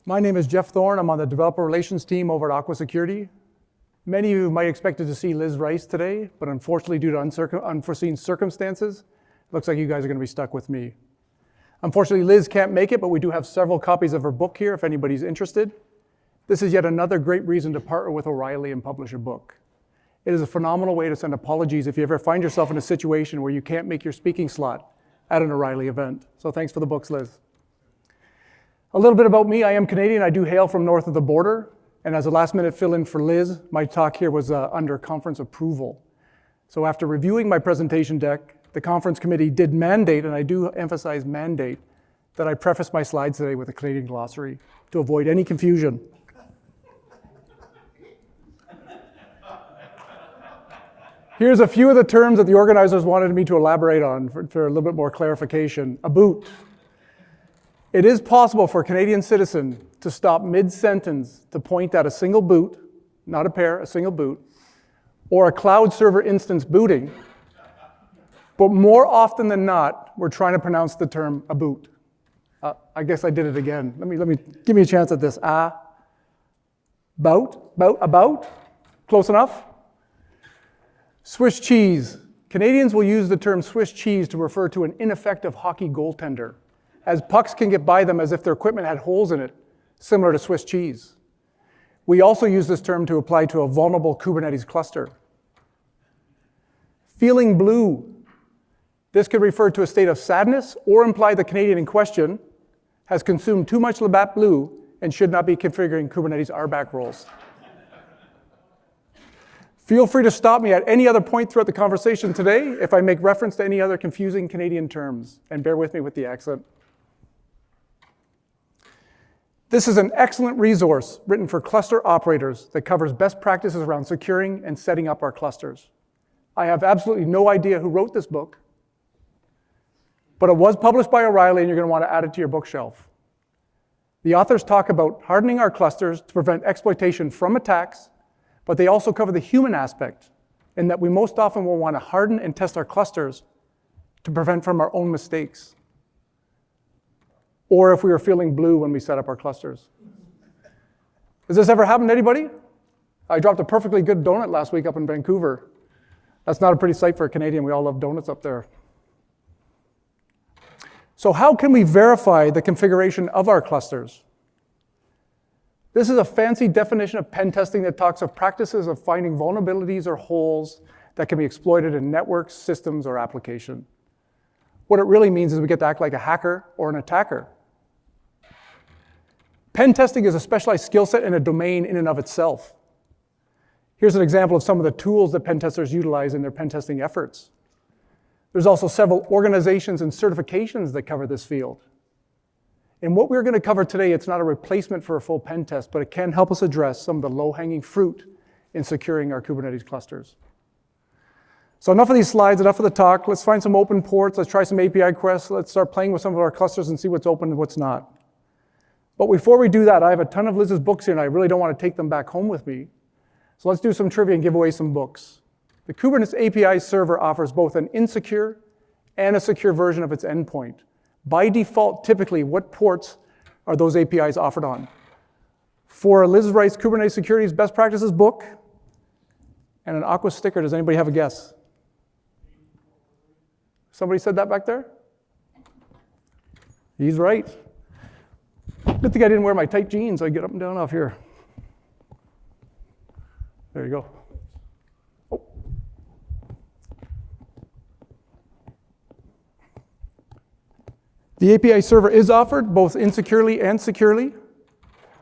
My name is Jeff Thorne. I'm on the developer relations team over at Aqua Security. Many of you might expected to see Liz Rice today, but unfortunately due to unforeseen circumstances, it looks like you guys are going to be stuck with me. Unfortunately, Liz can't make it, but we do have several copies of her book here if anybody's interested. This is yet another great reason to partner with O'Reilly and publish a book. It is a phenomenal way to send apologies if you ever find yourself in a situation where you can't make your speaking slot at an O'Reilly event. So thanks for the books, Liz. A little bit about me. I am Canadian. I do hail from north of the border. And as a last-minute fill-in for Liz, my talk here was under conference approval. So after reviewing my presentation deck, the conference committee did mandate, and I do emphasize mandate, that I preface my slides today with a Canadian glossary to avoid any confusion. Here's a few of the terms that the organizers wanted me to elaborate on for a little bit more clarification. A boot. It is possible for a Canadian citizen to stop mid-sentence to point at a single boot, not a pair, a single boot, or a cloud server instance booting, but more often than not, we're trying to pronounce the term a boot. I guess I did it again. Give me a chance at this. About, close enough? Swiss cheese. Canadians will use the term Swiss cheese to refer to an ineffective hockey goaltender, as pucks can get by them as if their equipment had holes in it, similar to Swiss cheese. We also use this term to apply to a vulnerable Kubernetes cluster. Feeling blue. This could refer to a state of sadness or imply the Canadian in question has consumed too much Labatt Blue and should not be configuring Kubernetes RBAC roles. Feel free to stop me at any other point throughout the conversation today if I make reference to any other confusing Canadian terms, and bear with me with the accent. This is an excellent resource written for cluster operators that covers best practices around securing and setting up our clusters. I have absolutely no idea who wrote this book, but it was published by O'Reilly and you're going to want to add it to your bookshelf. The authors talk about hardening our clusters to prevent exploitation from attacks, but they also cover the human aspect in that we most often will want to harden and test our clusters to prevent from our own mistakes, or if we were feeling blue when we set up our clusters. Has this ever happened to anybody? I dropped a perfectly good donut last week up in Vancouver. That's not a pretty sight for a Canadian. We all love donuts up there. So how can we verify the configuration of our clusters? This is a fancy definition of pen testing that talks of practices of finding vulnerabilities or holes that can be exploited in networks, systems, or application. What it really means is we get to act like a hacker or an attacker. Pen testing is a specialized skill set and a domain in and of itself. Here's an example of some of the tools that pen testers utilize in their pen testing efforts. There's also several organizations and certifications that cover this field. And what we're going to cover today, it's not a replacement for a full pen test, but it can help us address some of the low-hanging fruit in securing our Kubernetes clusters. So enough of these slides, enough of the talk. Let's find some open ports. Let's try some API requests. Let's start playing with some of our clusters and see what's open and what's not. But before we do that, I have a ton of Liz's books here, and I really don't want to take them back home with me. So let's do some trivia and give away some books. The Kubernetes API server offers both an insecure and a secure version of its endpoint. By default, typically, what ports are those APIs offered on? For Liz Rice Kubernetes Security's Best Practices book and an Aqua sticker, does anybody have a guess? Somebody said that back there? He's right. Good thing I didn't wear my tight jeans, so I get up and down off here. There you go. Oh. The API server is offered both insecurely and securely.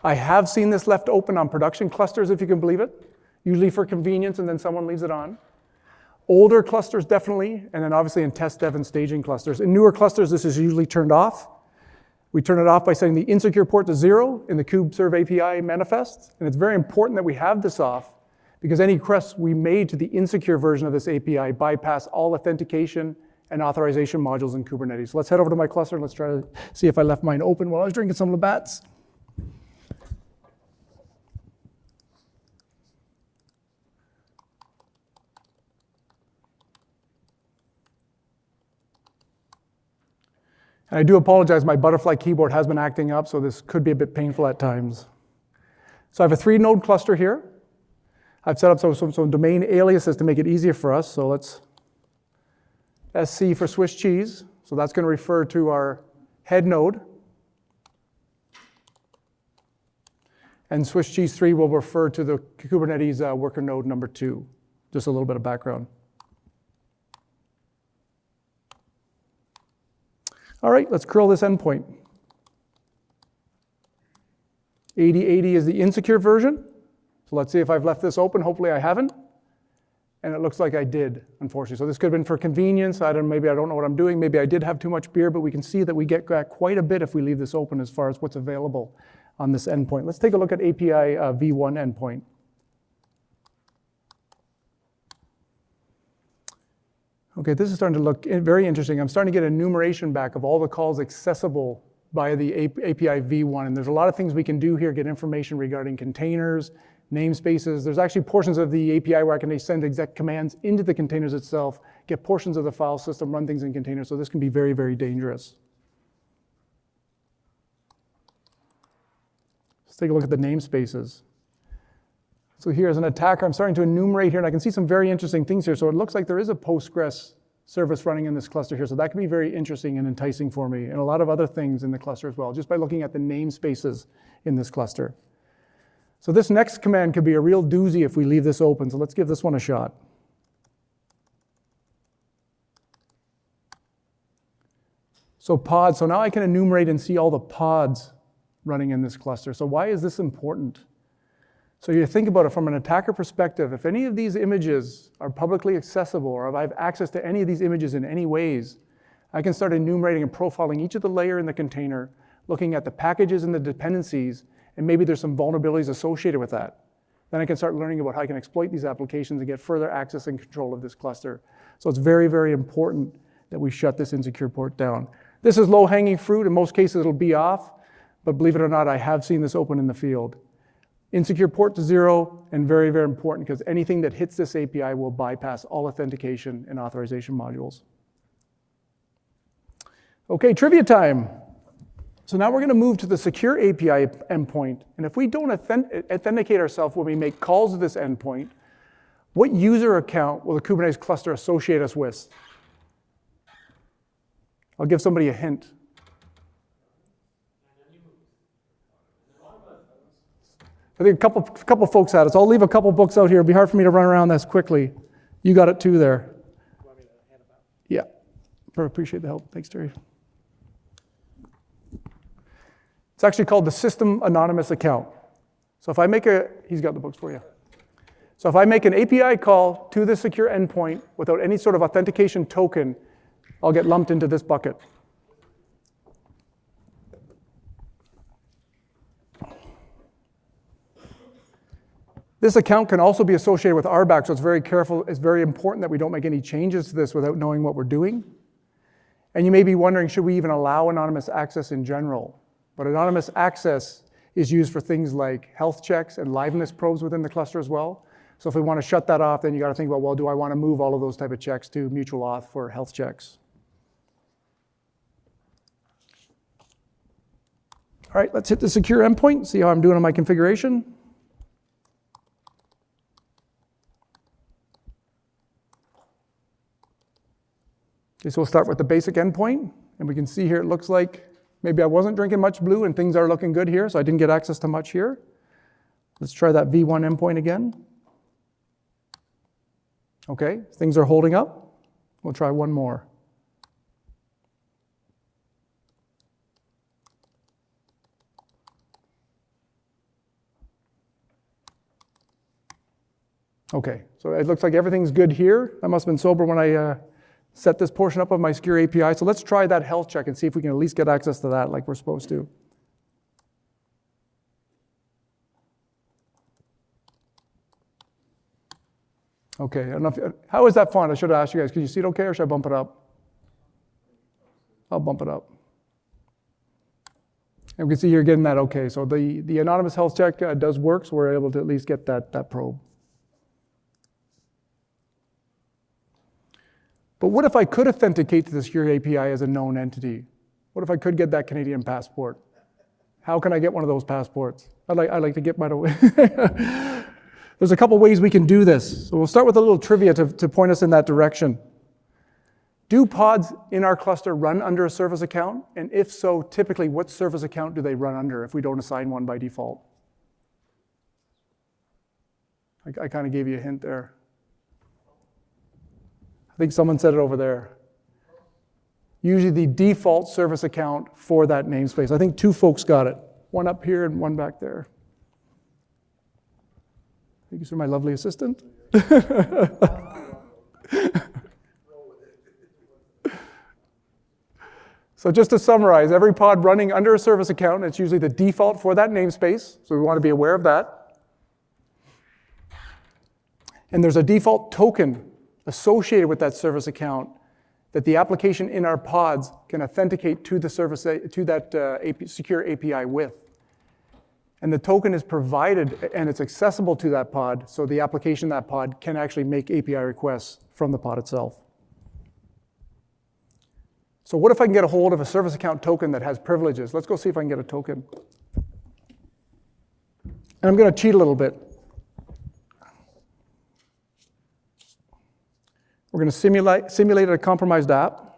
I have seen this left open on production clusters, if you can believe it, usually for convenience, and then someone leaves it on. Older clusters, definitely, and then obviously in test dev and staging clusters. In newer clusters, this is usually turned off. We turn it off by setting the insecure port to 0 in the kubeserve API manifest, and it's very important that we have this off because any requests we made to the insecure version of this API bypass all authentication and authorization modules in Kubernetes. So let's head over to my cluster and let's try to see if I left mine open while I was drinking some Labatt's. And I do apologize, my butterfly keyboard has been acting up, so this could be a bit painful at times. So I have a 3-node cluster here. I've set up some domain aliases to make it easier for us. So let's SC for Swiss cheese. So that's going to refer to our head node. And Swiss cheese 3 will refer to the Kubernetes worker node number 2. Just a little bit of background. All right, let's curl this endpoint. 8080 is the insecure version. So let's see if I've left this open. Hopefully I haven't. And it looks like I did, unfortunately. So this could have been for convenience. Maybe I don't know what I'm doing. Maybe I did have too much beer, but we can see that we get quite a bit if we leave this open as far as what's available on this endpoint. Let's take a look at API v1 endpoint. Okay, this is starting to look very interesting. I'm starting to get enumeration back of all the calls accessible by the API v1. And there's a lot of things we can do here, get information regarding containers, namespaces. There's actually portions of the API where I can send exec commands into the containers itself, get portions of the file system, run things in containers. So this can be very, very dangerous. Let's take a look at the namespaces. So here as an attacker, I'm starting to enumerate here, and I can see some very interesting things here. So it looks like there is a Postgres service running in this cluster here. So that can be very interesting and enticing for me, and a lot of other things in the cluster as well, just by looking at the namespaces in this cluster. So this next command could be a real doozy if we leave this open. So let's give this one a shot. So pods, so now I can enumerate and see all the pods running in this cluster. So why is this important? So you think about it from an attacker perspective. If any of these images are publicly accessible, or if I have access to any of these images in any ways, I can start enumerating and profiling each of the layer in the container, looking at the packages and the dependencies, and maybe there's some vulnerabilities associated with that. Then I can start learning about how I can exploit these applications and get further access and control of this cluster. So it's very, very important that we shut this insecure port down. This is low-hanging fruit. In most cases, it'll be off, but believe it or not, I have seen this open in the field. Insecure port to 0, and very, very important, because anything that hits this API will bypass all authentication and authorization modules. Okay, trivia time. So now we're going to move to the secure API endpoint. And if we don't authenticate ourselves when we make calls to this endpoint, what user account will the Kubernetes cluster associate us with? I'll give somebody a hint. I think a couple folks had it, so I'll leave a couple books out here. It'll be hard for me to run around this quickly. You got it too there. You want me to hand them out? Yeah, appreciate the help. Thanks, Terry. It's actually called the System Anonymous Account. So if I make he's got the books for you. So if I make an API call to the secure endpoint without any sort of authentication token, I'll get lumped into this bucket. This account can also be associated with RBAC, so it's very important that we don't make any changes to this without knowing what we're doing. And you may be wondering, should we even allow anonymous access in general? But anonymous access is used for things like health checks and liveness probes within the cluster as well. So if we want to shut that off, then you got to think about, well, do I want to move all of those type of checks to mutual auth for health checks? All right, let's hit the secure endpoint, see how I'm doing on my configuration. Okay, so we'll start with the basic endpoint, and we can see here it looks like maybe I wasn't drinking much blue and things are looking good here, so I didn't get access to much here. Let's try that v1 endpoint again. Okay, things are holding up. We'll try one more. Okay, so it looks like everything's good here. I must have been sober when I set this portion up of my secure API. So let's try that health check and see if we can at least get access to that like we're supposed to. Okay, I don't know if, how is that font? I should have asked you guys. Can you see it okay, or should I bump it up? I'll bump it up. And we can see you're getting that okay. So the anonymous health check does work, so we're able to at least get that probe. But what if I could authenticate to the secure API as a known entity? What if I could get that Canadian passport? How can I get one of those passports? I'd like to get mine away. There's a couple ways we can do this. So we'll start with a little trivia to point us in that direction. Do pods in our cluster run under a service account? And if so, typically what service account do they run under if we don't assign one by default? I kind of gave you a hint there. I think someone said it over there. Usually the default service account for that namespace. I think 2 folks got it. One up here and one back there. Thank you, sir, my lovely assistant. So just to summarize, every pod running under a service account, it's usually the default for that namespace, so we want to be aware of that. And there's a default token associated with that service account that the application in our pods can authenticate to the service, to that secure API with. And the token is provided and it's accessible to that pod, so the application in that pod can actually make API requests from the pod itself. So what if I can get a hold of a service account token that has privileges? Let's go see if I can get a token. And I'm going to cheat a little bit. We're going to simulate a compromised app.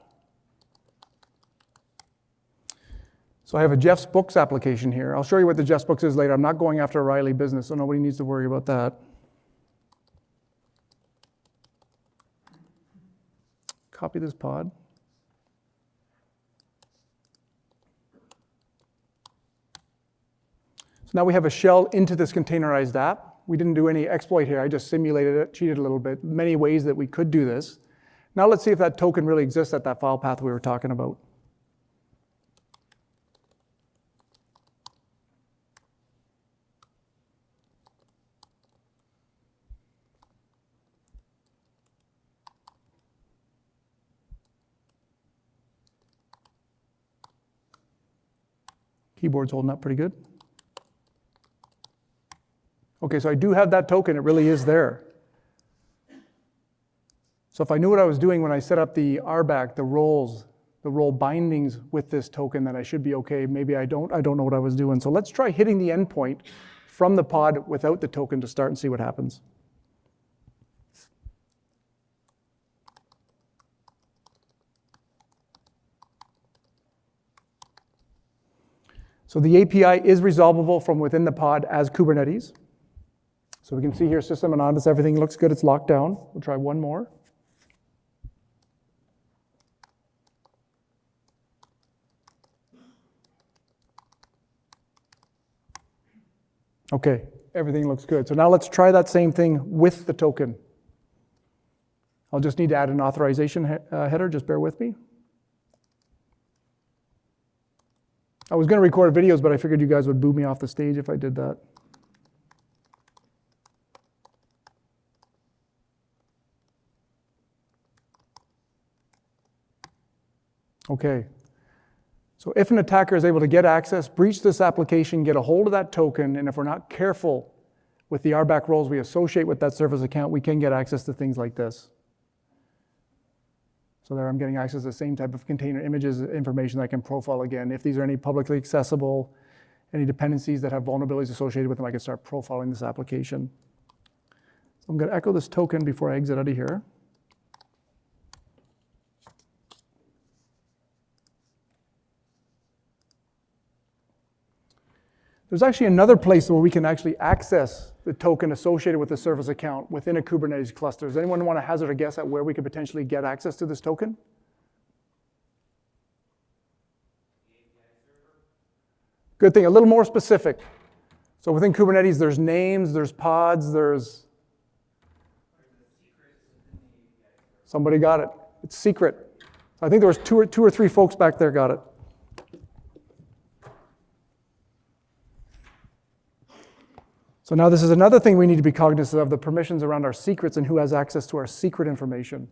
So I have a Jeff's Books application here. I'll show you what the Jeff's Books is later. I'm not going after a Riley business, so nobody needs to worry about that. Copy this pod. So now we have a shell into this containerized app. We didn't do any exploit here. I just simulated it, cheated a little bit. Many ways that we could do this. Now let's see if that token really exists at that file path we were talking about. Keyboard's holding up pretty good. Okay, so I do have that token. It really is there. So if I knew what I was doing when I set up the RBAC, the roles, the role bindings with this token, then I should be okay. Maybe I don't know what I was doing. So let's try hitting the endpoint from the pod without the token to start and see what happens. So the API is resolvable from within the pod as Kubernetes. So we can see here system anonymous, everything looks good, it's locked down. We'll try one more. Okay, everything looks good. So now let's try that same thing with the token. I'll just need to add an authorization header, just bear with me. I was going to record videos, but I figured you guys would boo me off the stage if I did that. Okay, so if an attacker is able to get access, breach this application, get a hold of that token, and if we're not careful with the RBAC roles we associate with that service account, we can get access to things like this. So there I'm getting access to the same type of container images, information that I can profile again. If these are any publicly accessible, any dependencies that have vulnerabilities associated with them, I can start profiling this application. So I'm going to echo this token before I exit out of here. There's actually another place where we can actually access the token associated with the service account within a Kubernetes cluster. Does anyone want to hazard a guess at where we could potentially get access to this token? Good thing, a little more specific. So within Kubernetes, there's names, there's pods, there's... Somebody got it. It's secret. I think there was two or three folks back there got it. So now this is another thing we need to be cognizant of, the permissions around our secrets and who has access to our secret information.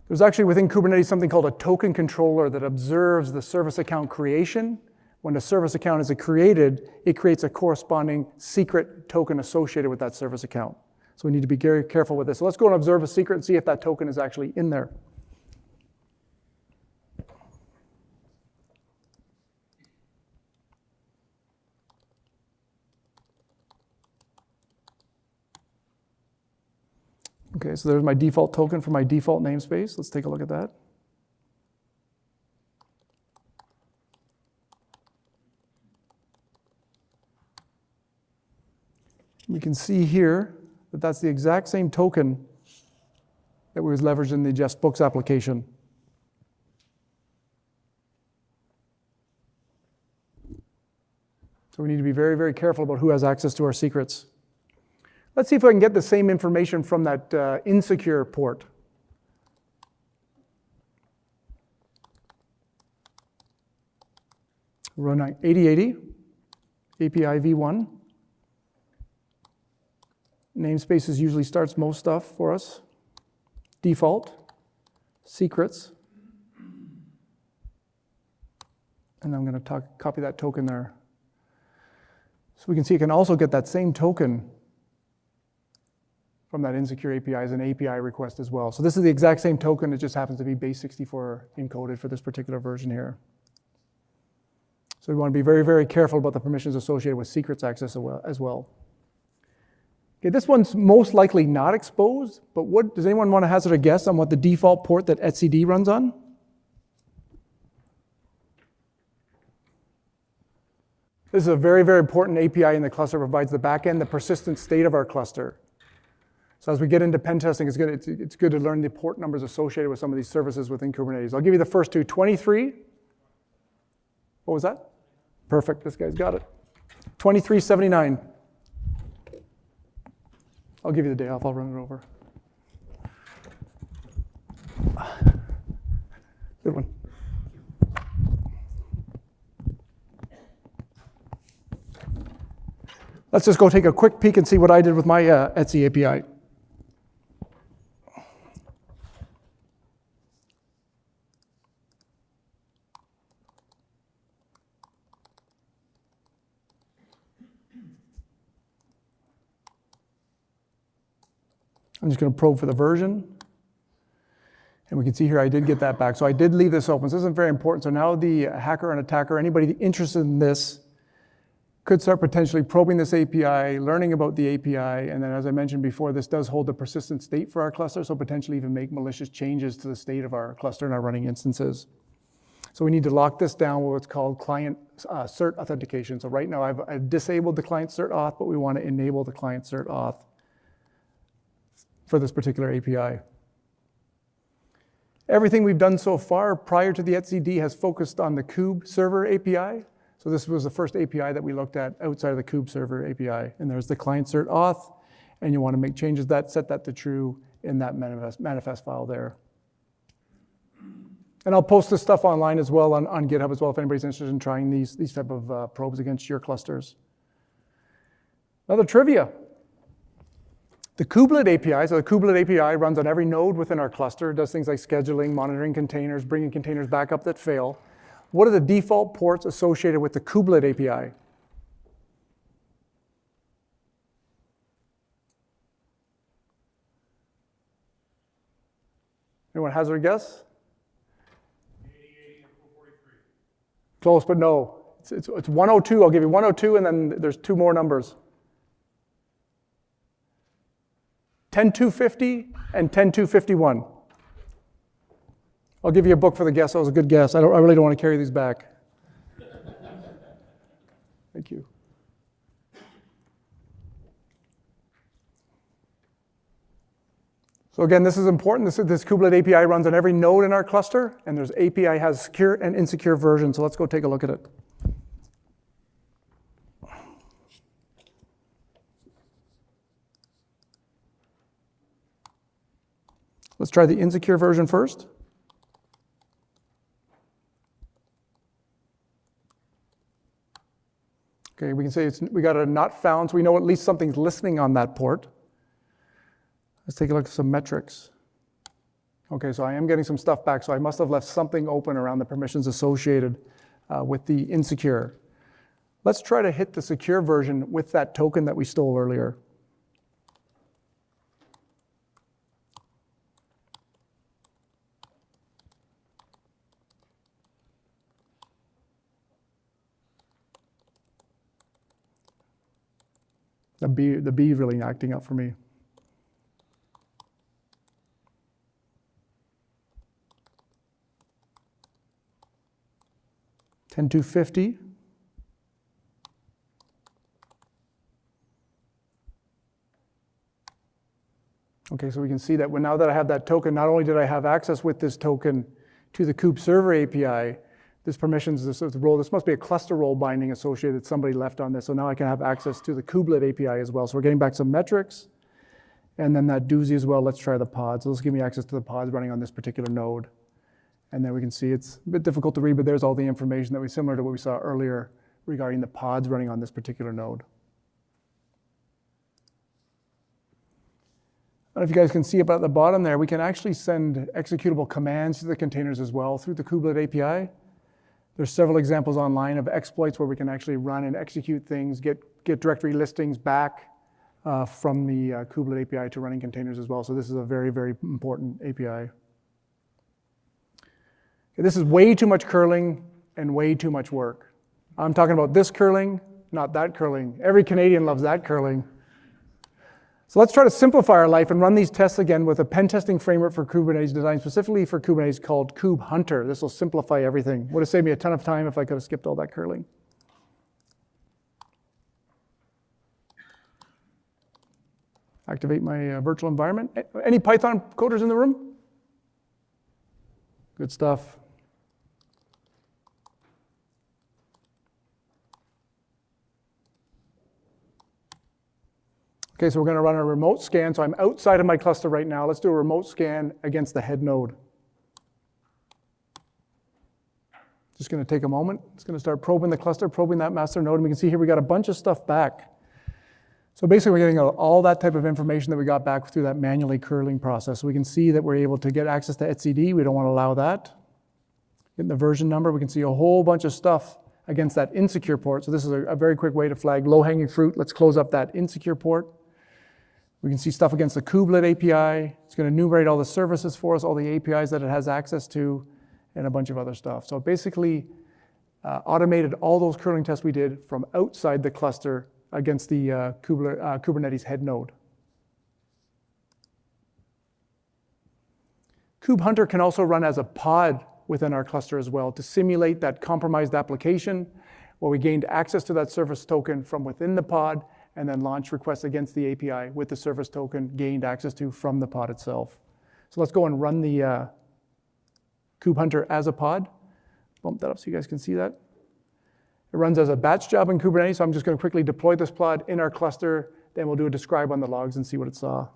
There's actually within Kubernetes something called a token controller that observes the service account creation. When a service account is created, it creates a corresponding secret token associated with that service account. So we need to be very careful with this. So let's go and observe a secret and see if that token is actually in there. Okay, so there's my default token for my default namespace. Let's take a look at that. We can see here that that's the exact same token that was leveraged in the Just Books application. So we need to be very, very careful about who has access to our secrets. Let's see if I can get the same information from that insecure port. Run 8080, API v1. Namespaces usually starts most stuff for us. Default, secrets. And I'm going to copy that token there. So we can see you can also get that same token from that insecure API as an API request as well. So this is the exact same token, it just happens to be base64 encoded for this particular version here. So we want to be very, very careful about the permissions associated with secrets access as well. Okay, this one's most likely not exposed, but what does anyone want to hazard a guess on what the default port that etcd runs on? This is a very, very important API in the cluster. It provides the backend, the persistent state of our cluster. So as we get into pen testing, it's good to learn the port numbers associated with some of these services within Kubernetes. I'll give you the first two. 23. What was that? Perfect. This guy's got it. 2379. I'll give you the day off. I'll run it over. Good one. Let's just go take a quick peek and see what I did with my Etsy API. I'm just going to probe for the version. And we can see here I did get that back. So I did leave this open. So this isn't very important. So now the hacker and attacker, anybody interested in this, could start potentially probing this API, learning about the API, and then as I mentioned before, this does hold the persistent state for our cluster, so potentially even make malicious changes to the state of our cluster and our running instances. So we need to lock this down with what's called client cert authentication. So right now I've disabled the client cert auth, but we want to enable the client cert auth for this particular API. Everything we've done so far prior to the etcd has focused on the kube server API. So this was the first API that we looked at outside of the kube server API. And there's the client cert auth, and you want to make changes that, set that to true in that manifest file there. And I'll post this stuff online as well on GitHub as well if anybody's interested in trying these type of probes against your clusters. Another trivia. The kubelet API, so the kubelet API runs on every node within our cluster, does things like scheduling, monitoring containers, bringing containers back up that fail. What are the default ports associated with the kubelet API? Anyone hazard a guess? 8080 and 443. Close, but no. It's 102. I'll give you 102, and then there's two more numbers. 10250 and 10251. I'll give you a book for the guess. That was a good guess. I really don't want to carry these back. Thank you. So again, this is important. This kubelet API runs on every node in our cluster, and there's API has secure and insecure versions. So let's go take a look at it. Let's try the insecure version first. Okay, we can say we got a not found, so we know at least something's listening on that port. Let's take a look at some metrics. Okay, so I am getting some stuff back, so I must have left something open around the permissions associated with the insecure. Let's try to hit the secure version with that token that we stole earlier. The B really acting up for me. 10250. Okay, so we can see that now that I have that token, not only did I have access with this token to the kube server API, this permissions, this role, this must be a cluster role binding associated that somebody left on this. So now I can have access to the kubelet API as well. So we're getting back some metrics. And then that doozy as well, let's try the pods. So let's give me access to the pods running on this particular node. And then we can see it's a bit difficult to read, but there's all the information that was similar to what we saw earlier regarding the pods running on this particular node. I don't know if you guys can see up at the bottom there, we can actually send executable commands to the containers as well through the kubelet API. There's several examples online of exploits where we can actually run and execute things, get directory listings back from the kubelet API to running containers as well. So this is a very, very important API. Okay, this is way too much curling and way too much work. I'm talking about this curling, not that curling. Every Canadian loves that curling. So let's try to simplify our life and run these tests again with a pen testing framework for Kubernetes designed specifically for Kubernetes called kube-hunter. This will simplify everything. Would have saved me a ton of time if I could have skipped all that curling. Activate my virtual environment. Any Python coders in the room? Good stuff. Okay, so we're going to run a remote scan. So I'm outside of my cluster right now. Let's do a remote scan against the head node. Just going to take a moment. It's going to start probing the cluster, probing that master node. And we can see here we got a bunch of stuff back. So basically we're getting all that type of information that we got back through that manually curling process. So we can see that we're able to get access to etcd. We don't want to allow that. Getting the version number, we can see a whole bunch of stuff against that insecure port. So this is a very quick way to flag low-hanging fruit. Let's close up that insecure port. We can see stuff against the kubelet API. It's going to enumerate all the services for us, all the APIs that it has access to, and a bunch of other stuff. So basically automated all those curling tests we did from outside the cluster against the Kubernetes head node. kube-hunter can also run as a pod within our cluster as well to simulate that compromised application where we gained access to that service token from within the pod and then launch requests against the API with the service token gained access to from the pod itself. So let's go and run the kube-hunter as a pod. Bump that up so you guys can see that. It runs as a batch job in Kubernetes, so I'm just going to quickly deploy this pod in our cluster, then we'll do a describe on the logs and see what it saw.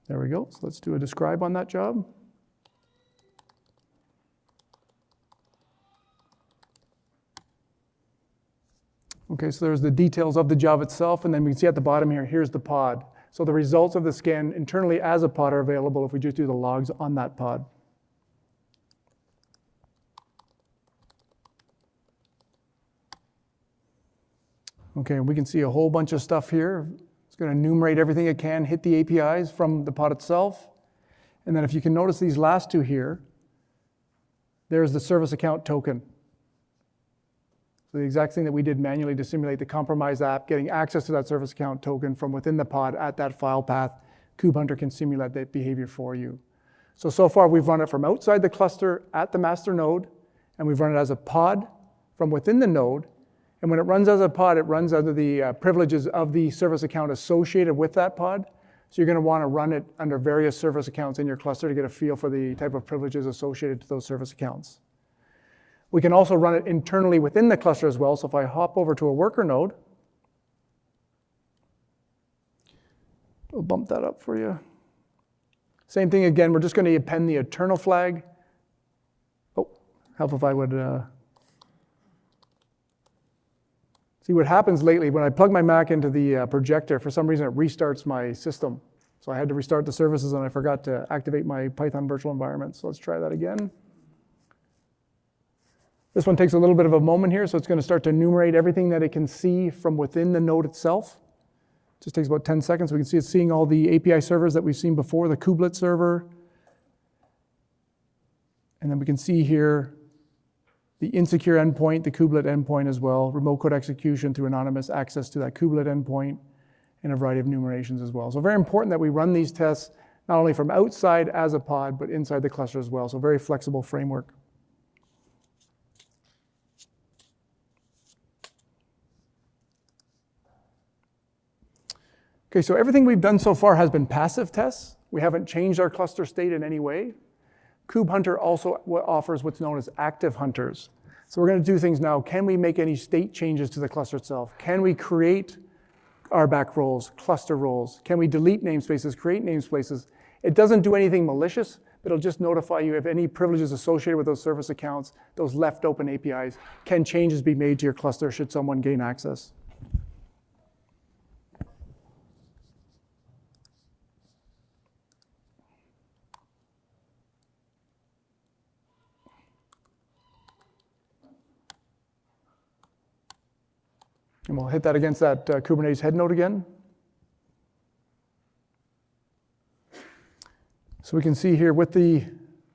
There we go. So let's do a describe on that job. Okay, so there's the details of the job itself, and then we can see at the bottom here, here's the pod. So the results of the scan internally as a pod are available if we just do the logs on that pod. Okay, we can see a whole bunch of stuff here. It's going to enumerate everything it can, hit the APIs from the pod itself. And then if you can notice these last two here, there's the service account token. So the exact thing that we did manually to simulate the compromised app, getting access to that service account token from within the pod at that file path, kube-hunter can simulate that behavior for you. So far we've run it from outside the cluster at the master node, and we've run it as a pod from within the node. And when it runs as a pod, it runs under the privileges of the service account associated with that pod. So you're going to want to run it under various service accounts in your cluster to get a feel for the type of privileges associated to those service accounts. We can also run it internally within the cluster as well. So if I hop over to a worker node, I'll bump that up for you. Same thing again, we're just going to append the eternal flag. Oh, help if I would see what happens lately when I plug my Mac into the projector, for some reason it restarts my system. So I had to restart the services and I forgot to activate my Python virtual environment. So let's try that again. This one takes a little bit of a moment here, so it's going to start to enumerate everything that it can see from within the node itself. It just takes about 10 seconds. We can see it's seeing all the API servers that we've seen before, the kubelet server. And then we can see here the insecure endpoint, the kubelet endpoint as well, remote code execution through anonymous access to that kubelet endpoint, and a variety of enumerations as well. So very important that we run these tests not only from outside as a pod, but inside the cluster as well. So very flexible framework. Okay, so everything we've done so far has been passive tests. We haven't changed our cluster state in any way. kube-hunter also offers what's known as active hunters. So we're going to do things now. Can we make any state changes to the cluster itself? Can we create RBAC roles, cluster roles? Can we delete namespaces, create namespaces? It doesn't do anything malicious, but it'll just notify you if any privileges associated with those service accounts, those left open APIs, can changes be made to your cluster should someone gain access. And we'll hit that against that Kubernetes head node again. So we can see here with the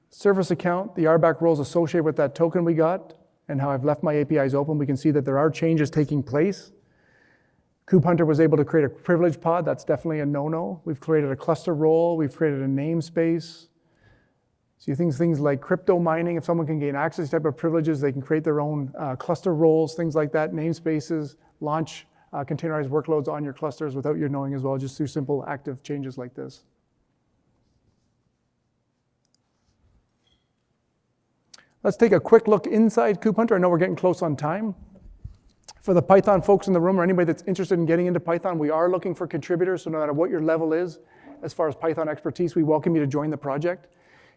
service account, the RBAC roles associated with that token we got, and how I've left my APIs open, we can see that there are changes taking place. kube-hunter was able to create a privilege pod. That's definitely a no-no. We've created a cluster role. We've created a namespace. So things like crypto mining, if someone can gain access to type of privileges, they can create their own cluster roles, things like that, namespaces, launch containerized workloads on your clusters without your knowing as well, just through simple active changes like this. Let's take a quick look inside kube-hunter. I know we're getting close on time. For the Python folks in the room or anybody that's interested in getting into Python, we are looking for contributors, so no matter what your level is, as far as Python expertise, we welcome you to join the project.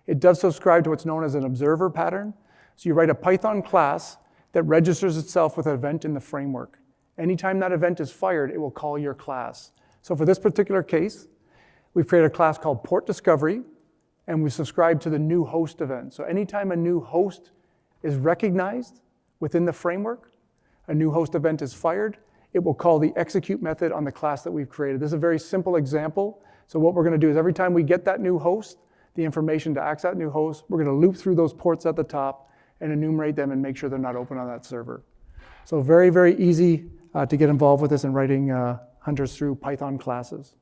It does subscribe to what's known as an observer pattern. So you write a Python class that registers itself with an event in the framework. Anytime that event is fired, it will call your class. So for this particular case, we've created a class called port discovery, and we subscribe to the new host event. So anytime a new host is recognized within the framework, a new host event is fired, it will call the execute method on the class that we've created. This is a very simple example. So what we're going to do is every time we get that new host, the information to access that new host, we're going to loop through those ports at the top and enumerate them and make sure they're not open on that server. So very, very easy to get involved with this and writing hunters through Python classes.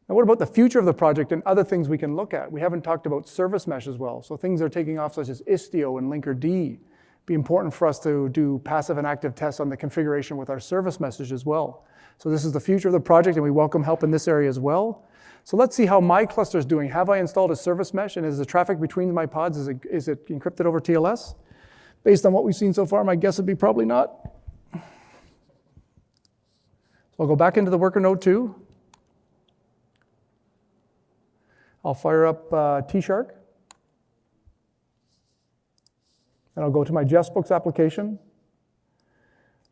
Now what about the future of the project and other things we can look at? We haven't talked about service mesh as well. So things are taking off such as Istio and Linkerd. Be important for us to do passive and active tests on the configuration with our service mesh as well. So this is the future of the project and we welcome help in this area as well. So let's see how my cluster is doing. Have I installed a service mesh, and is the traffic between my pods, is it encrypted over TLS? Based on what we've seen so far, my guess would be probably not. So I'll go back into the worker node 2. I'll fire up T-Shark. And I'll go to my Jeff's Books application.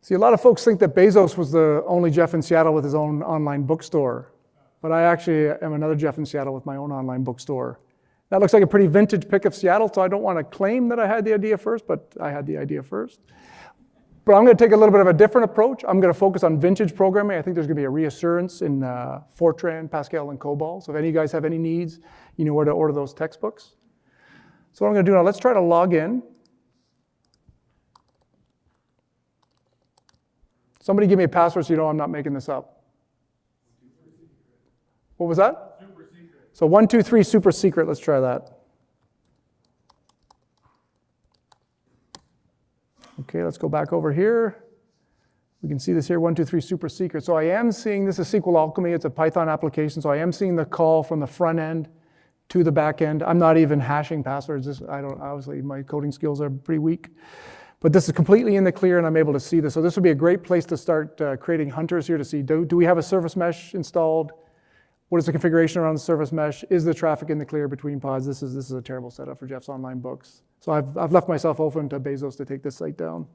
See, a lot of folks think that Bezos was the only Jeff in Seattle with his own online bookstore. But I actually am another Jeff in Seattle with my own online bookstore. That looks like a pretty vintage pic of Seattle, so I don't want to claim that I had the idea first, but I had the idea first. But I'm going to take a little bit of a different approach. I'm going to focus on vintage programming. I think there's going to be a reassurance in Fortran, Pascal, and COBOL. So if any of you guys have any needs, you know where to order those textbooks. So what I'm going to do now, let's try to log in. Somebody give me a password so you know I'm not making this up. What was that? Super secret. So 1, 2, 3, super secret. Let's try that. Okay, let's go back over here. We can see this here, 1, 2, 3, super secret. So I am seeing, this is SQL Alchemy. It's a Python application. So I am seeing the call from the front end to the back end. I'm not even hashing passwords. Obviously, my coding skills are pretty weak. But this is completely in the clear, and I'm able to see this. So this would be a great place to start creating hunters here to see, do we have a service mesh installed? What is the configuration around the service mesh? Is the traffic in the clear between pods? This is a terrible setup for Jeff's online books. So I've left myself open to Bezos to take this site down.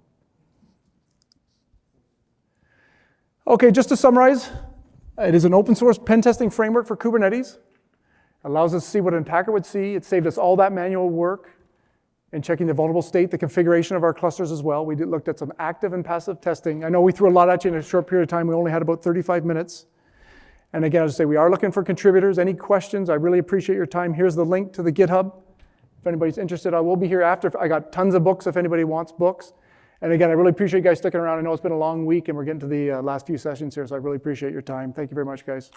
Okay, just to summarize, it is an open source pen testing framework for Kubernetes. Allows us to see what an attacker would see. It saved us all that manual work in checking the vulnerable state, the configuration of our clusters as well. We looked at some active and passive testing. I know we threw a lot at you in a short period of time. We only had about 35 minutes. And again, as I say, we are looking for contributors. Any questions? I really appreciate your time. Here's the link to the GitHub. If anybody's interested, I will be here after. I got tons of books if anybody wants books. And again, I really appreciate you guys sticking around. I know it's been a long week and we're getting to the last few sessions here, so I really appreciate your time. Thank you very much, guys.